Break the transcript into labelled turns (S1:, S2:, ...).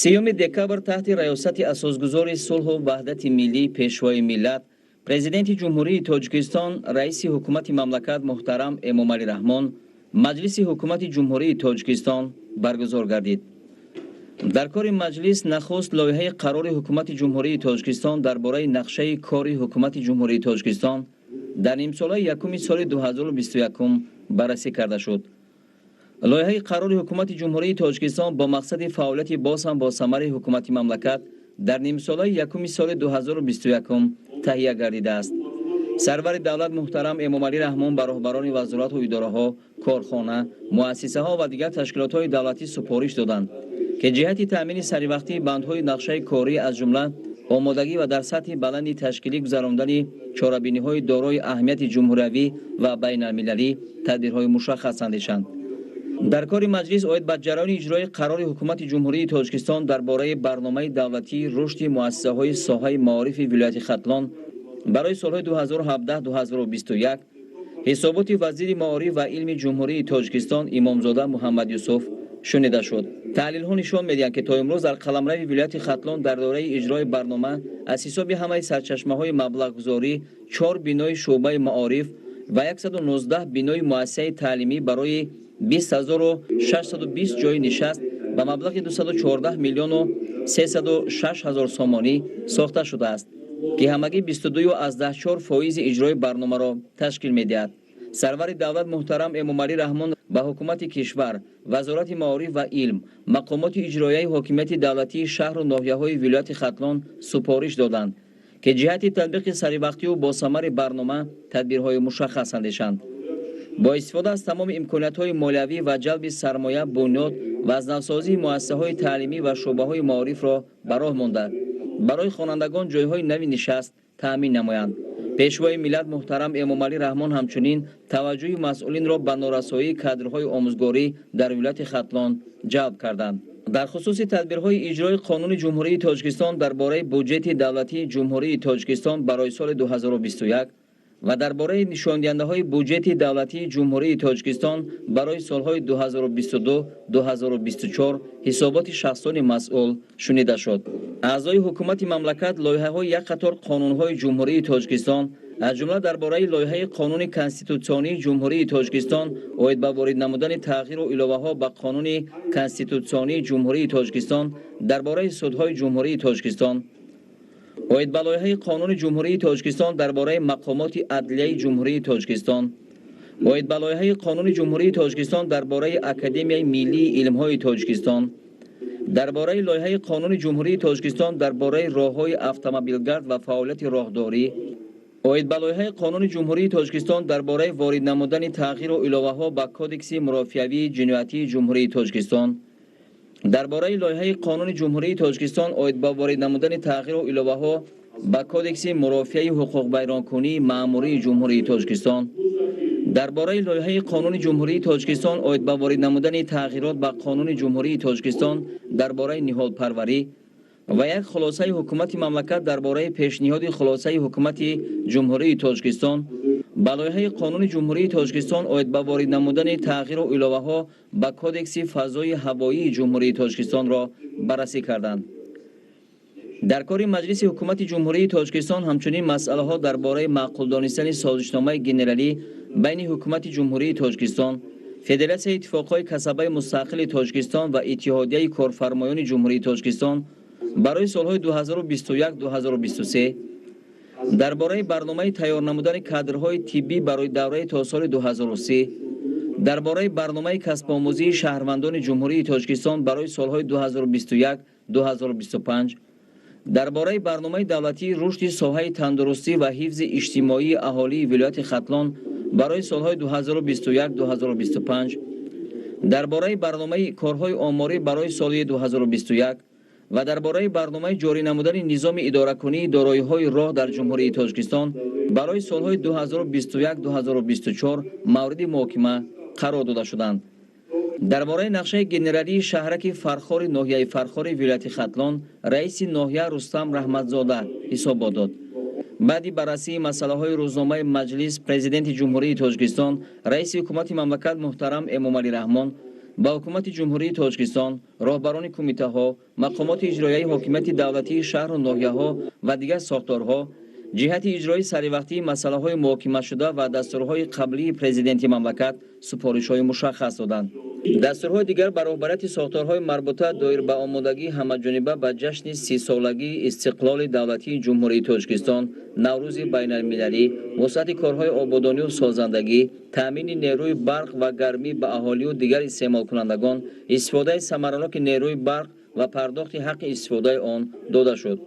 S1: سیوم دکبر تحت ریاست اساسگزار صلح و وحدت ملی پیشوای ملت پرزیدنت جمهوری تاجیکستان رئیس حکومت مملکت محترم امامعلی رحمان مجلس حکومت جمهوری تاجیکستان برگزار گردید. در کار مجلس نخست لایحه قرار حکومت جمهوری تاجیکستان درباره نقشه کار حکومت جمهوری تاجیکستان در نیم ساله یکم سال 2021 بررسی کرده شد. لایحه قرار حکومت جمهوری تاجیکستان با مقصد فعالیت باز هم با ثمر حکومت مملکت در نیم ساله یکم سال 2021 تهیه گردیده است. سرور دولت محترم امامعلی رحمان به راهبران وزارت و اداره‌ها، کارخانه، مؤسسه‌ها و دیگر تشکیلات‌های دولتی سپارش دادند که جهت تامین سریع‌وقتی بندهای نقشه کاری از جمله آمادگی و در سطح بلند تشکیلی گذراندن چاره‌بینی‌های دارای اهمیت جمهوری و بین‌المللی تدبیرهای مشخص اندیشند. در کار مجلس آید به جریان اجرای قرار حکومت جمهوری تاجیکستان درباره برنامه دولتی رشد مؤسسه‌های ساحه معارف ولایت ختلان برای سال‌های 2017-2021 حسابات وزیر معارف و علم جمهوری تاجیکستان امامزاده محمد یوسف شنیده شد. تحلیل‌ها نشان می‌دهند که تا امروز در قلمرو ولایت ختلان در دوره اجرای برنامه از حساب همه سرچشمه‌های مبلغ‌گذاری 4 بنای شعبه معارف و 119 بنای مؤسسه تعلیمی برای 20620 جای نشست به مبلغ 214 میلیون و 306 هزار سامانی ساخته شده است که همگی 22.4% اجرای برنامه را تشکیل می‌دهد. سرور دولت محترم امامعلی رحمان به حکومت کشور، وزارت معارف و علم، مقامات اجرایی حاکمیت دولتی شهر و ناحیه‌های ولایت ختلان سپارش دادند که جهت تطبیق سریع‌وقتی و با ثمر برنامه تدبیرهای مشخص اندیشند. با استفاده از تمام امکانات‌های مالیوی و جلب سرمایه بنیاد و از نوسازی مؤسسه‌های تعلیمی و شعبه‌های معارف را به راه مانده برای خوانندگان جای‌های نوی نشست تأمین نمایند. پیشوای ملت محترم امامعلی رحمان همچنین توجه مسئولین را به نارسایی کادرهای آموزگاری در ولایت ختلان جلب کردند. در خصوص تدبیرهای اجرای قانون جمهوری تاجیکستان درباره بودجت دولتی جمهوری تاجیکستان برای سال 2021 و درباره نشاندهنده‌های بودجت دولتی جمهوری تاجیکستان برای سال‌های 2022-2024 حسابات شخصان مسئول شنیده شد. اعضای حکومت مملکت لایحه‌های یک قطار قانون‌های جمهوری تاجیکستان از جمله درباره لایحه قانون کنستیتوسیونی جمهوری تاجیکستان اوید به وارد نمودن تغییر و علاوه‌ها به قانون کنستیتوسیونی جمهوری تاجیکستان درباره سودهای جمهوری تاجیکستان اوید به لایحه قانون جمهوری تاجیکستان درباره مقامات عدلیه جمهوری تاجیکستان اوید به لایحه قانون جمهوری تاجیکستان درباره اکادمی ملی علم‌های تاجیکستان درباره لایحه قانون جمهوری تاجیکستان درباره راه‌های اتومبیلگرد و فعالیت راهداری اوید به لایحه قانون جمهوری تاجیکستان درباره وارد نمودن تغییر و علاوه‌ها به کدکس مرافعوی جنایتی جمهوری تاجیکستان درباره لایحه قانون جمهوری تاجیکستان اوید به وارد نمودن تغییر و علاوه‌ها به کدکس مرافعه حقوق بیانکنی مأموری جمهوری تاجیکستان درباره لایحه قانون جمهوری تاجیکستان اوید به وارد نمودن تغییرات به قانون جمهوری تاجیکستان درباره نهاد پروری و یک خلاصه حکومت مملکت درباره پیشنهاد خلاصه حکومت جمهوری تاجیکستان به لایحه قانون جمهوری تاجیکستان اوید به وارد نمودن تغییر و علاوه‌ها به کدکس فضای هوایی جمهوری تاجیکستان را بررسی کردند. در کار مجلس حکومت جمهوری تاجیکستان همچنین مسئله‌ها درباره معقول دانستن سازشنامه گنرالی بین حکومت جمهوری تاجیکستان، فدراسیون اتفاقهای کسبه مستقل تاجیکستان و اتحادیه کارفرمایان جمهوری تاجیکستان برای سال‌های 2021-2023 درباره برنامه تیار نمودن کادرهای طبی برای دوره تا سال 2030 درباره برنامه کسب آموزی شهروندان جمهوری تاجیکستان برای سال‌های 2021-2025 درباره برنامه دولتی رشد ساحه تندرستی و حفظ اجتماعی اهالی ولایت ختلان برای سال‌های 2021-2025 درباره برنامه کارهای آماری برای سال 2021 و درباره برنامه جاری نمودن نظام اداره‌کنی دارایی‌های راه در جمهوری تاجیکستان برای سال‌های 2021-2024 مورد محاکمه قرار داده شدند. درباره نقشه گنرالی شهرک فرخار ناحیه فرخار ولایت ختلان رئیس ناحیه رستم رحمتزاده حساب داد. بعد بررسی مسائل روزنامه مجلس پرزیدنت جمهوری تاجیکستان رئیس حکومت مملکت محترم امامعلی رحمان ба ҳукумати ҷумҳурии тоҷикистон, роҳбарони кумитаҳо, мақомоти иҷроияи ҳокимияти давлатии шаҳру ноҳияҳо ва дигар сохторҳо ҷиҳати иҷрои саривақтии масъалаҳои муҳокимашуда ва дастурҳои қаблии президенти мамлакат супоришҳои мушаххас доданд. дастурҳои дигар ба роҳбарияти сохторҳои марбута доир ба омодагии ҳамаҷониба ба ҷашни 30-солагии истиқлоли давлатии ҷумҳурии тоҷикистон, наврӯзи байналмилалӣ, вусъати корҳои ободонию созандагӣ, таъмини нерӯи барқ ва гармӣ ба аҳолию дигар истеъмолкунандагон, истифодаи самараноки нерӯи барқ ва пардохти ҳаққи истифодаи он дода шуд.